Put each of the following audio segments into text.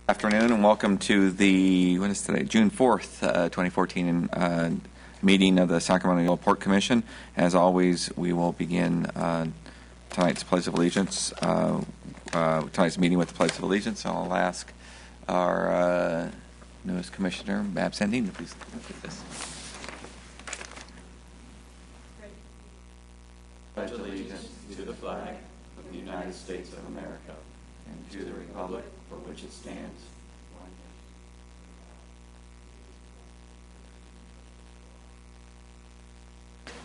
Afternoon and welcome to the, what is today, June 4th, 2014 meeting of the Sacramento-Yolo Port Commission. As always, we will begin tonight's Pledge of Allegiance, tonight's meeting with the Pledge of Allegiance. I'll ask our newest commissioner, Babs Sandine, to please look at this. Pledge allegiance to the flag of the United States of America and to the republic for which it stands, one nation.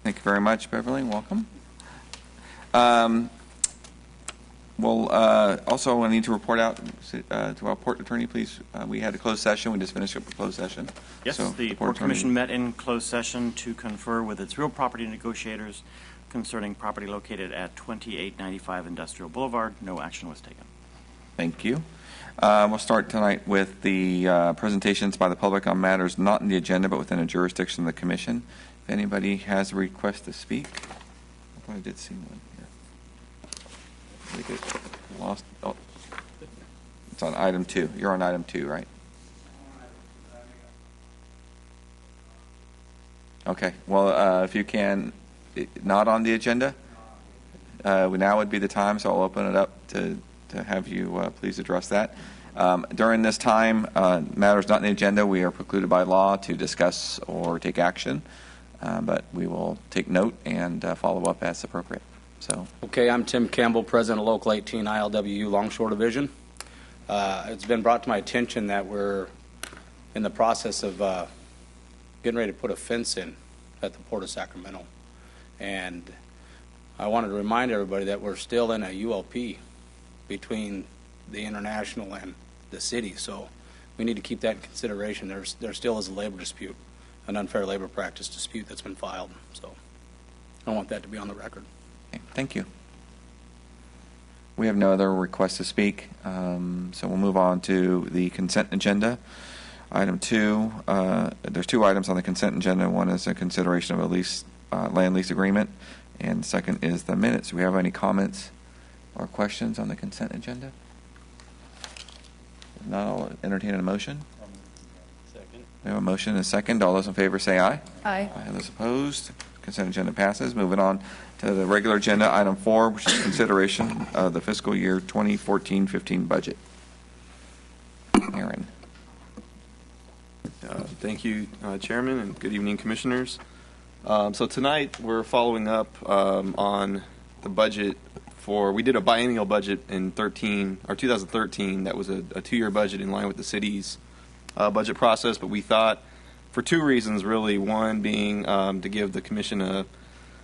Thank you very much, Beverly. Welcome. Also, I need to report out to our port attorney, please. We had a closed session. We just finished up a closed session. Yes, so the Port Commission met in closed session to confer with its real property negotiators concerning property located at 2895 Industrial Boulevard. No action was taken. Thank you. We'll start tonight with the presentations by the public on matters not in the agenda but within a jurisdiction of the Commission. If anybody has a request to speak, I did see one here. I think it lost. Oh, it's on item 2. You're on item 2, right? Okay. Well, if you can, not on the agenda, now would be the time, so I'll open it up to have you please address that. During this time, matters not on the agenda, we are precluded by law to discuss or take action, but we will take note and follow up as appropriate. So. Okay, I'm Tim Campbell, President of Local 18 ILWU Longshore Division. It's been brought to my attention that we're in the process of getting ready to put a fence in at the Port of Sacramento. And I wanted to remind everybody that we're still in a ULP between the international and the city, so we need to keep that in consideration. There still is a labor dispute, an unfair labor practice dispute that's been filed, so I want that to be on the record. Okay, thank you. We have no other requests to speak, so we'll move on to the consent agenda. Item 2, there's 2 items on the consent agenda. One is a consideration of a land lease agreement, and second is the minutes. Do we have any comments or questions on the consent agenda? If not, I'll entertain a motion. Second. We have a motion and a second. All those in favor say aye. Aye. Aye. Those opposed? Consent agenda passes. Moving on to the regular agenda, item 4, which is consideration of the fiscal year 2014-15 budget. Aaron. Thank you, Chairman, and good evening, Commissioners. So tonight we're following up on the budget we did a biennial budget in 2013 that was a 2-year budget in line with the city's budget process, but we thought for 2 reasons really. One being to give the Commission an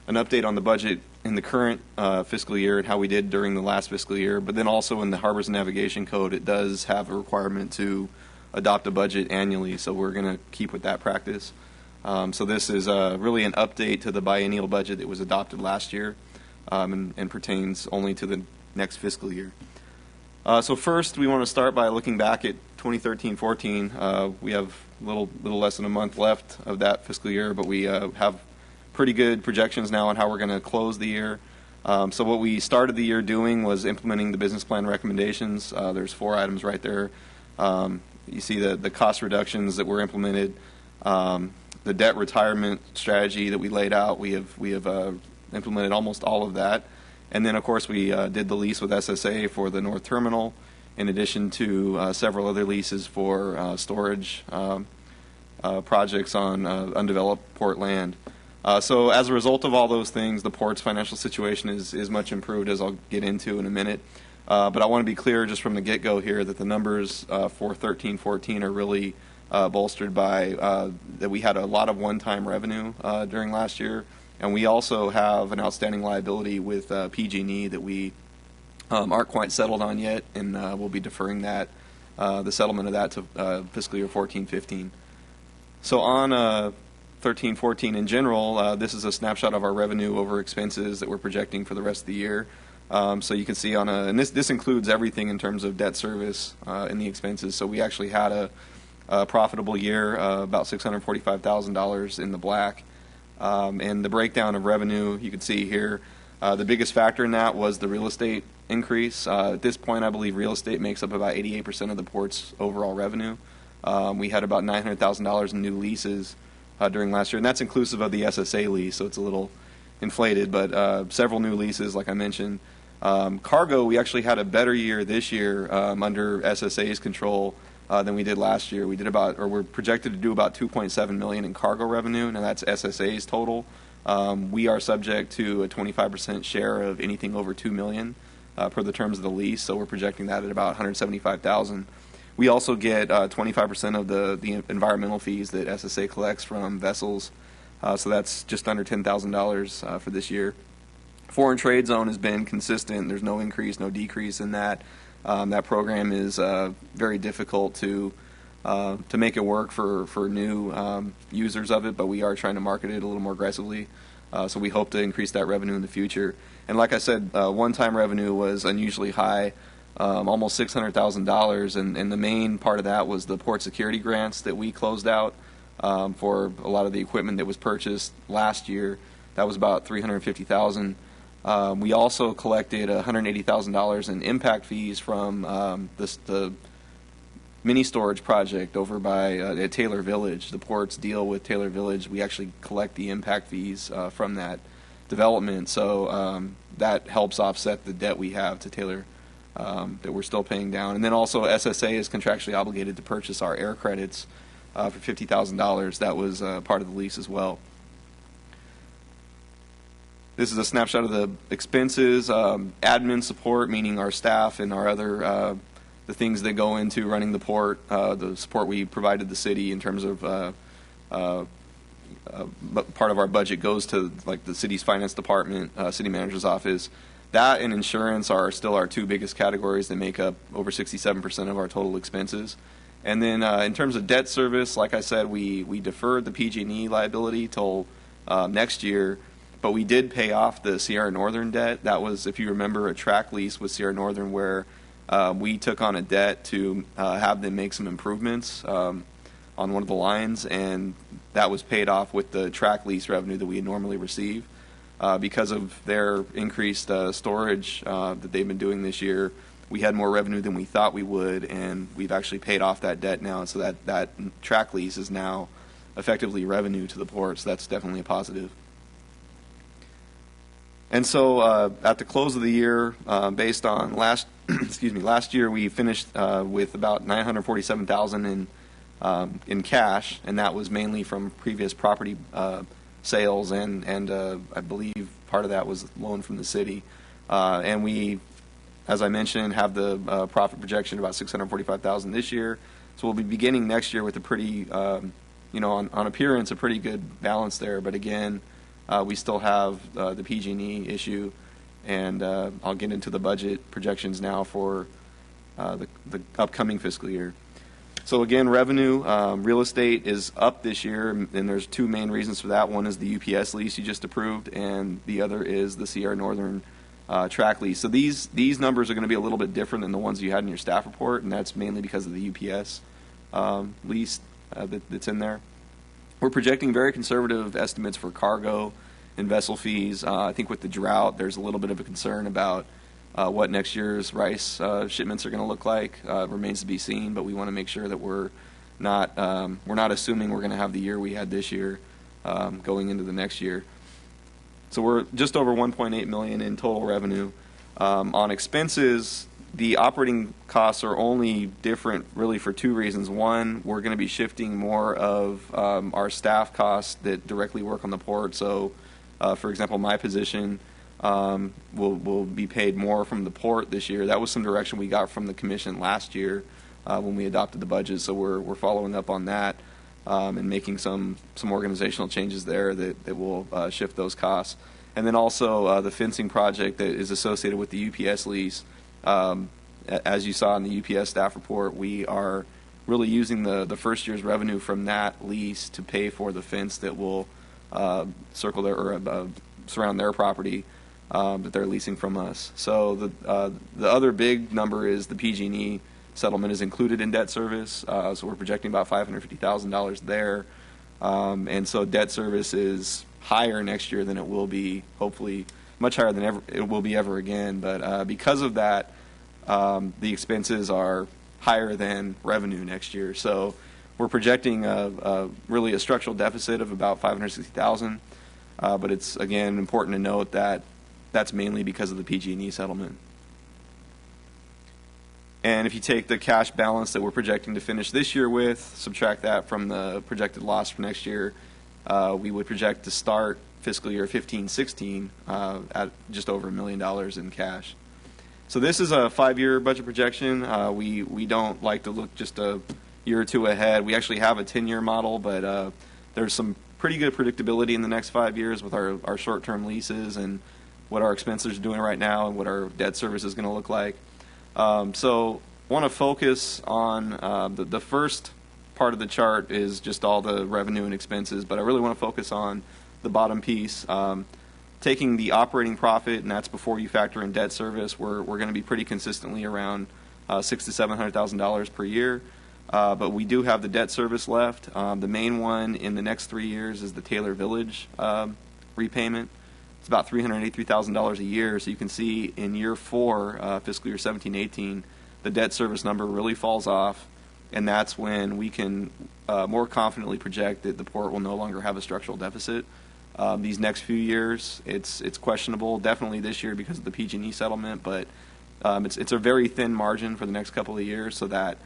update on the budget in the current fiscal year and how we did during the last fiscal year, but then also in the Harbors and Navigation Code it does have a requirement to adopt a budget annually, so we're going to keep with that practice. So this is really an update to the biennial budget that was adopted last year and pertains only to the next fiscal year. So first, we want to start by looking back at 2013-14. We have a little less than a month left of that fiscal year, but we have pretty good projections now on how we're going to close the year. So what we started the year doing was implementing the business plan recommendations. There's 4 items right there. You see the cost reductions that were implemented, the debt retirement strategy that we laid out. We have implemented almost all of that, and then of course we did the lease with SSA for the North Terminal, in addition to several other leases for storage projects on undeveloped port land. So as a result of all those things, the port's financial situation is much improved, as I'll get into in a minute. But I want to be clear just from the get-go here that the numbers for 13-14 are really bolstered by that we had a lot of one-time revenue during last year, and we also have an outstanding liability with PG&E that we aren't quite settled on yet, and we'll be deferring that, the settlement of that to fiscal year 14-15. So on 13-14 in general, this is a snapshot of our revenue over expenses that we're projecting for the rest of the year. So you can see and this includes everything in terms of debt service and the expenses. So we actually had a profitable year, about $645,000 in the black. And the breakdown of revenue you can see here, The biggest factor in that was the real estate increase. At this point, I believe real estate makes up about 88% of the port's overall revenue. We had about $900,000 in new leases during last year, and that's inclusive of the SSA lease, so it's a little inflated, but several new leases, like I mentioned. Cargo, we actually had a better year this year under SSA's control than we did last year. We did about, or we're projected to do about $2.7 million in cargo revenue, and that's SSA's total. We are subject to a 25% share of anything over $2 million per the terms of the lease, so we're projecting that at about $175,000. We also get 25% of the environmental fees that SSA collects from vessels, so that's just under $10,000 for this year. Foreign trade zone has been consistent. There's no increase, no decrease in that. That program is very difficult to make it work for new users of it, but we are trying to market it a little more aggressively. So we hope to increase that revenue in the future. And like I said, one-time revenue was unusually high, almost $600,000, and the main part of that was the port security grants that we closed out for a lot of the equipment that was purchased last year. That was about $350,000. We also collected $180,000 in impact fees from the mini storage project over by at Taylor Village. The ports deal with Taylor Village. We actually collect the impact fees from that development, so that helps offset the debt we have to Taylor that we're still paying down. And then also SSA is contractually obligated to purchase our air credits for $50,000. That was part of the lease as well. This is a snapshot of the expenses, admin support, meaning our staff and our other the things that go into running the port, the support we provided the city in terms of part of our budget goes to like the city's finance department, city manager's office. That and insurance are still our two biggest categories that make up over 67% of our total expenses. And then in terms of debt service, like I said, we deferred the PG&E liability till next year. But we did pay off the Sierra Northern debt. That was, if you remember, a track lease with Sierra Northern where we took on a debt to have them make some improvements on one of the lines, and that was paid off with the track lease revenue that we normally receive. Because of their increased storage that they've been doing this year, we had more revenue than we thought we would, and we've actually paid off that debt now, so that track lease is now effectively revenue to the port, so that's definitely a positive. And so at the close of the year, based on last year we finished with about $947,000 in cash, and that was mainly from previous property sales, and I believe part of that was loan from the city. And we, as I mentioned, have the profit projection about $645,000 this year. So we'll be beginning next year with a pretty, on appearance, a pretty good balance there. But again, we still have the PG&E issue, and I'll get into the budget projections now for the upcoming fiscal year. So again, revenue, real estate is up this year, and there's two main reasons for that. One is the UPS lease you just approved, and the other is the Sierra Northern track lease. So these numbers are going to be a little bit different than the ones you had in your staff report, and that's mainly because of the UPS lease that's in there. We're projecting very conservative estimates for cargo and vessel fees. I think with the drought, there's a little bit of a concern about what next year's rice shipments are going to look like. Remains to be seen, but we want to make sure that we're not assuming we're going to have the year we had this year going into the next year. So we're just over $1.8 million in total revenue. On expenses, the operating costs are only different really for two reasons. One, we're going to be shifting more of our staff costs that directly work on the port. So, for example, my position will be paid more from the port this year. That was some direction we got from the commission last year when we adopted the budget. So we're following up on that and making some organizational changes there that will shift those costs. And then also the fencing project that is associated with the UPS lease. As you saw in the UPS staff report, we are really using the first year's revenue from that lease to pay for the fence that will surround their property that they're leasing from us. So the other big number is the PG&E settlement is included in debt service. So we're projecting about $550,000 there. And so debt service is higher next year than it will be, hopefully, much higher than ever it will be ever again. But because of that, the expenses are higher than revenue next year. So we're projecting really a structural deficit of about $560,000. But it's, again, important to note that that's mainly because of the PG&E settlement. And if you take the cash balance that we're projecting to finish this year with, subtract that from the projected loss for next year, we would project to start fiscal year 15-16 at just over $1 million in cash. So this is a 5-year budget projection. We don't like to look just a year or two ahead. We actually have a 10-year model, but there's some pretty good predictability in the next 5 years with our short-term leases and what our expenses are doing right now and what our debt service is going to look like. So I want to focus on the first part of the chart is just all the revenue and expenses, but I really want to focus on the bottom piece. Taking the operating profit, and that's before you factor in debt service, we're going to be pretty consistently around $600,000 to $700,000 per year. But we do have the debt service left. The main one in the next 3 years is the Taylor Village repayment. It's about $383,000 a year. So you can see in year 4, fiscal year 17-18, the debt service number really falls off, and that's when we can more confidently project that the port will no longer have a structural deficit. These next few years, it's questionable. Definitely this year because of the PG&E settlement, but it's a very thin margin for the next couple of years. So that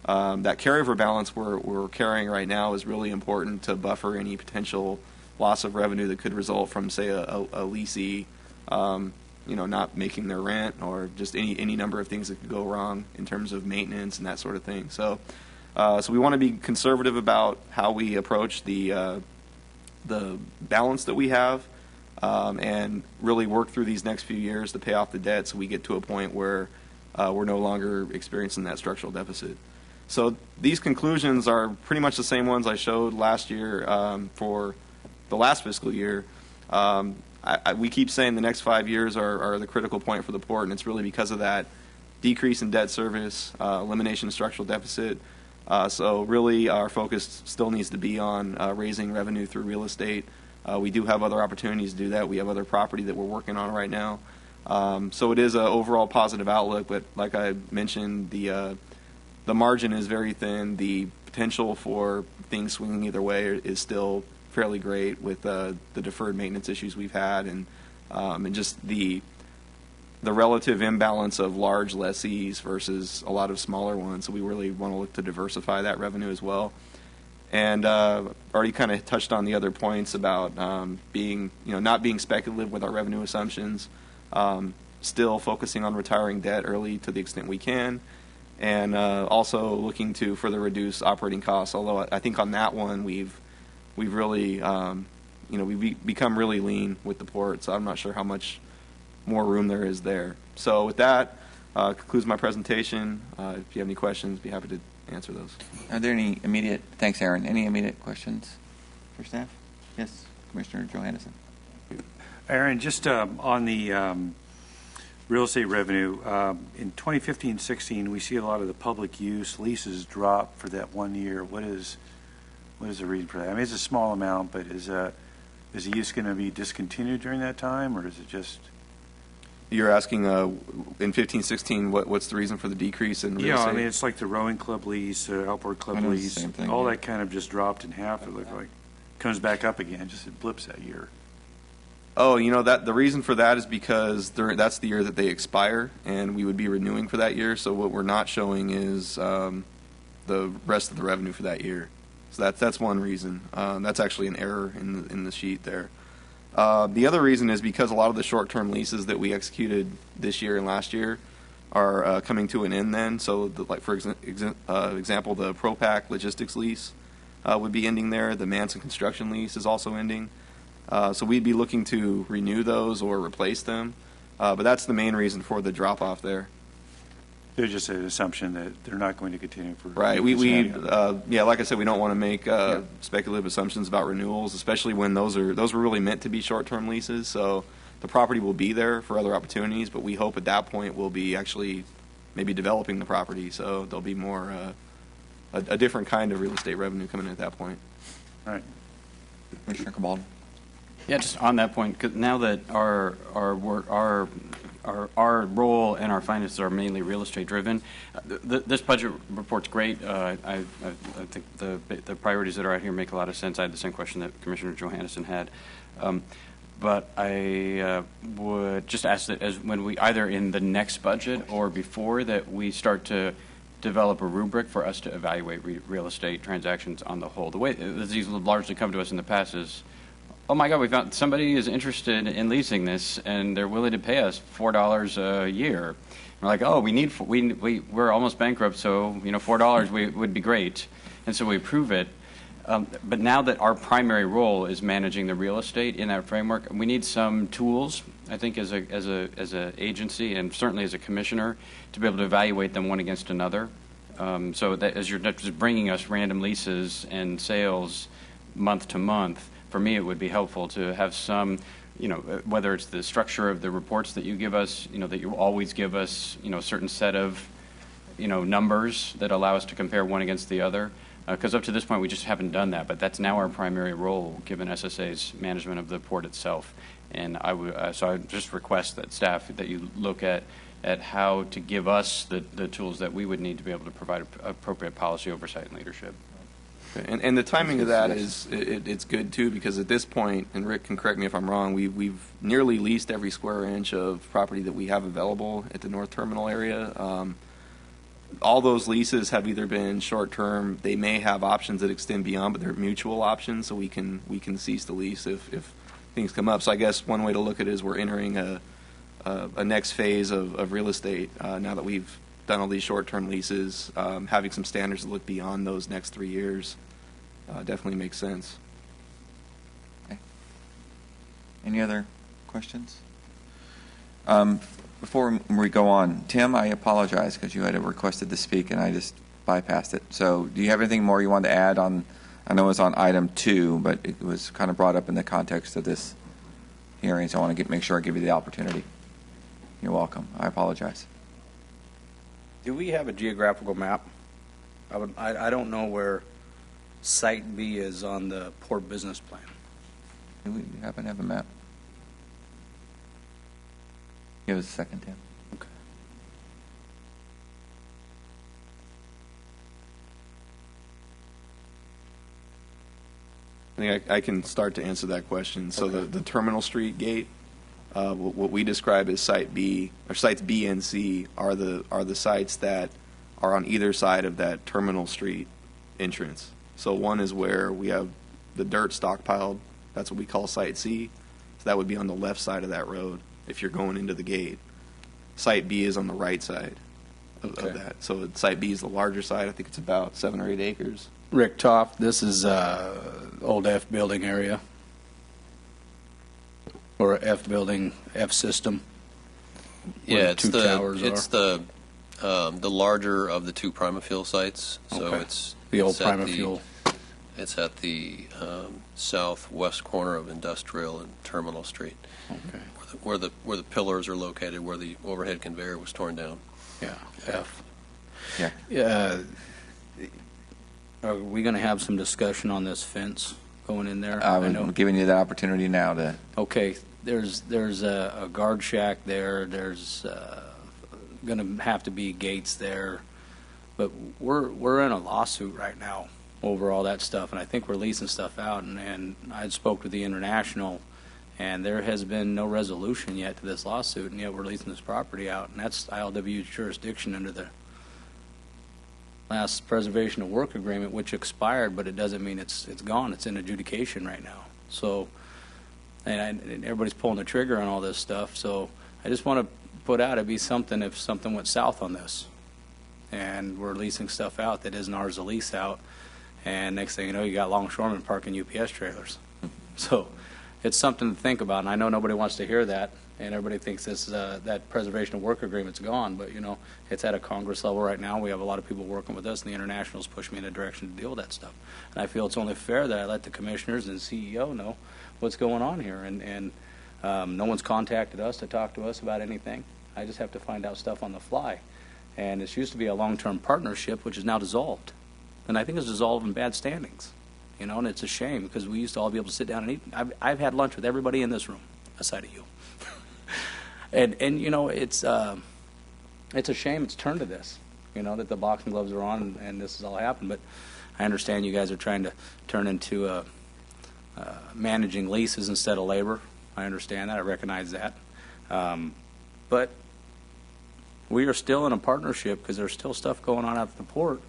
carryover balance we're carrying right now is really important to buffer any potential loss of revenue that could result from, say, a leasee, not making their rent, or just any number of things that could go wrong in terms of maintenance and that sort of thing. So we want to be conservative about how we approach the balance that we have, and really work through these next few years to pay off the debt so we get to a point where we're no longer experiencing that structural deficit. So these conclusions are pretty much the same ones I showed last year for the last fiscal year. We keep saying the next 5 years are the critical point for the port, and it's really because of that decrease in debt service, elimination of structural deficit. So really our focus still needs to be on raising revenue through real estate. We do have other opportunities to do that. We have other property that we're working on right now. So it is an overall positive outlook, but like I mentioned, the margin is very thin. The potential for things swinging either way is still fairly great with the deferred maintenance issues we've had, and just the relative imbalance of large lessees versus a lot of smaller ones. So we really want to look to diversify that revenue as well. And already kind of touched on the other points about being, not being speculative with our revenue assumptions, still focusing on retiring debt early to the extent we can, and also looking to further reduce operating costs. Although I think on that one we've really, we've become really lean with the port, so I'm not sure how much more room there is there. So with that, concludes my presentation. If you have any questions, be happy to answer those. Are there any immediate, thanks Aaron, any immediate questions for staff? Yes, Commissioner Johannesson. Aaron, just on the real estate revenue, in 2015-16, we see a lot of the public use leases drop for that 1 year. What is the reason for that? I mean, it's a small amount, but is the use going to be discontinued during that time, or is it just? You're asking in 15-16, what's the reason for the decrease in real estate? Yeah, I mean, it's like the rowing club lease, outboard club lease, same thing, all that kind of just dropped in half. It looked like comes back up again, just it blips that year. Oh, that the reason for that is because that's the year that they expire, and we would be renewing for that year. So what we're not showing is the rest of the revenue for that year. So that's one reason. That's actually an error in the sheet there. The other reason is because a lot of the short-term leases that we executed this year and last year are coming to an end then. So, for example, the ProPac logistics lease would be ending there. The Manson construction lease is also ending. So we'd be looking to renew those or replace them. But that's the main reason for the drop-off there. There's just an assumption that they're not going to continue for. Right. Like I said, we don't want to make speculative assumptions about renewals, especially when those were really meant to be short-term leases. So the property will be there for other opportunities, but we hope at that point we'll be actually maybe developing the property, so there'll be more a different kind of real estate revenue coming in at that point. All right. Commissioner Cabaldo. Yeah, just on that point, 'cause now that our role and our finances are mainly real estate driven, this budget report's great. I think the priorities that are out here make a lot of sense. I had the same question that Commissioner Johannesson had. But I would just ask that as when we, either in the next budget or before, that we start to develop a rubric for us to evaluate real estate transactions on the whole. The way these have largely come to us in the past is, oh my God, we found somebody is interested in leasing this and they're willing to pay us $4 a year. We're like, oh, we're almost bankrupt, so $4 would be great, and so we approve it. But now that our primary role is managing the real estate in that framework, we need some tools, I think, as a agency and certainly as a commissioner, to be able to evaluate them one against another. So that as you're just bringing us random leases and sales month to month, for me it would be helpful to have some, whether it's the structure of the reports that you give us, that you always give us, a certain set of, numbers that allow us to compare one against the other. Because up to this point, we just haven't done that, but that's now our primary role, given SSA's management of the port itself. And I would just request that staff, that you look at how to give us the tools that we would need to be able to provide appropriate policy oversight and leadership. Okay. And the timing of that is it's good too, because at this point, and Rick can correct me if I'm wrong, we've nearly leased every square inch of property that we have available at the North Terminal area. All those leases have either been short-term. They may have options that extend beyond, but they're mutual options, so we can cease the lease if things come up. So I guess one way to look at it is we're entering a next phase of real estate now that we've done all these short-term leases. Having some standards that look beyond those next 3 years definitely makes sense. Okay. Any other questions? Before we go on, Tim, I apologize because you had requested to speak and I just bypassed it. So do you have anything more you want to add on? I know it was on item 2, but it was kind of brought up in the context of this hearing, so I want to make sure I give you the opportunity. You're welcome. I apologize. Do we have a geographical map? I don't know where Site B is on the port business plan. Do we happen to have a map? Give us a second, Tim. Okay. I think I can start to answer that question. So Okay. the Terminal Street gate, what we describe as Site B, or Sites B and C, are the sites that are on either side of that Terminal Street entrance. So one is where we have the dirt stockpiled. That's what we call Site C. So that would be on the left side of that road if you're going into the gate. Site B is on the right side of that. So Site B is the larger side. I think it's about 7 or 8 acres. Rick Toff, this is old F building area, or F building, F system. where Yeah, it's two towers the larger of the two Primafuel sites. So Okay. it's The old it's at Primafuel. It's at the southwest corner of Industrial and Terminal Street, Okay. where the pillars are located, where the overhead conveyor was torn down. Yeah, F. Yeah. Are we going to have some discussion on this fence going in there? I know. I'm giving you the opportunity now to. Okay, there's a guard shack there. There's going to have to be gates there, but we're in a lawsuit right now over all that stuff, and I think we're leasing stuff out. And I spoke with the International, and there has been no resolution yet to this lawsuit, and yet we're leasing this property out, and that's ILW's jurisdiction under the last preservation of work agreement, which expired, but it doesn't mean it's gone. It's in adjudication right now. So, and everybody's pulling the trigger on all this stuff. So I just want to put out, it'd be something if something went south on this, and we're leasing stuff out that isn't ours to lease out, and next thing you know, you got longshoremen parking UPS trailers. So it's something to think about, and I know nobody wants to hear that, and everybody thinks this that preservation of work agreement's gone, but you know, it's at a Congress level right now. We have a lot of people working with us, and the Internationals push me in a direction to deal with that stuff. And I feel it's only fair that I let the commissioners and CEO know what's going on here, and no one's contacted us to talk to us about anything. I just have to find out stuff on the fly. And it's used to be a long-term partnership, which is now dissolved. And I think it's dissolved in bad standings. you know, and it's a shame because we used to all be able to sit down and eat. I've had lunch with everybody in this room, aside of you. and you know, it's a shame it's turned to this, you know, that the boxing gloves are on and this has all happened. But I understand you guys are trying to turn into managing leases instead of labor. I understand that. I recognize that. But we are still in a partnership because there's still stuff going on out at the port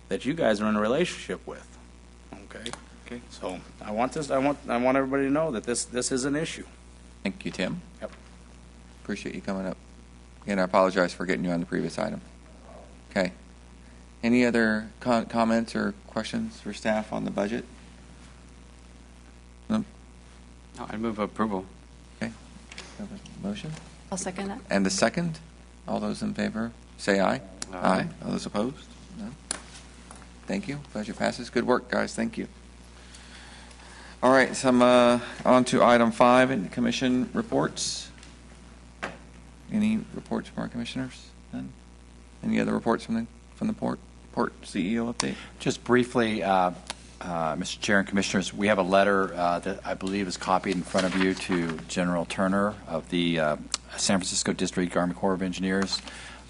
that you guys are in a relationship with. Okay. Okay. So I want everybody to know that this is an issue. Thank you, Tim. Yep. Appreciate you coming up. Again, I apologize for getting you on the previous item. Okay. Any other comments or questions for staff on the budget? No? No, I move approval. Okay. Motion? I'll second that. And the second? All those in favor, say aye. Aye. All those opposed? No. Thank you. Budget passes. Good work, guys. Thank you. All right, so on to item 5 in commission reports. Any reports from our commissioners? None? Any other reports from the port CEO update? Just briefly, Mr. Chair and Commissioners, we have a letter that I believe is copied in front of you to General Turner of the San Francisco District Army Corps of Engineers,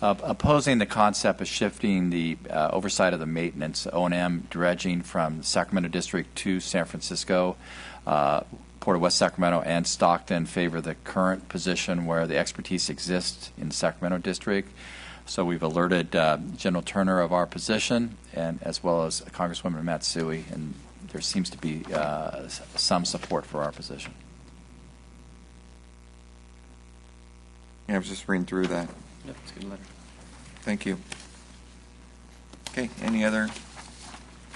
opposing the concept of shifting the oversight of the maintenance O&M dredging from Sacramento District to San Francisco. Port of West Sacramento and Stockton favor the current position where the expertise exists in the Sacramento District. So we've alerted General Turner of our position, and as well as Congresswoman Matsui, and there seems to be some support for our position. Yeah, I was just reading through that. Yep, it's a good letter. Thank you. Okay, any other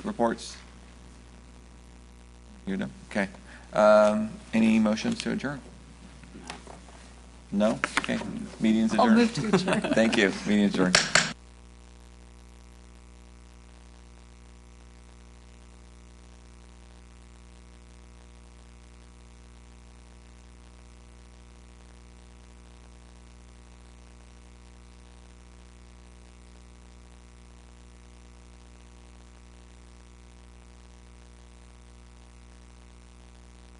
reports? You know? Okay. Any motions to adjourn? No? Okay. Meeting's adjourned. I'll move to adjourn. Thank you. Meeting adjourned.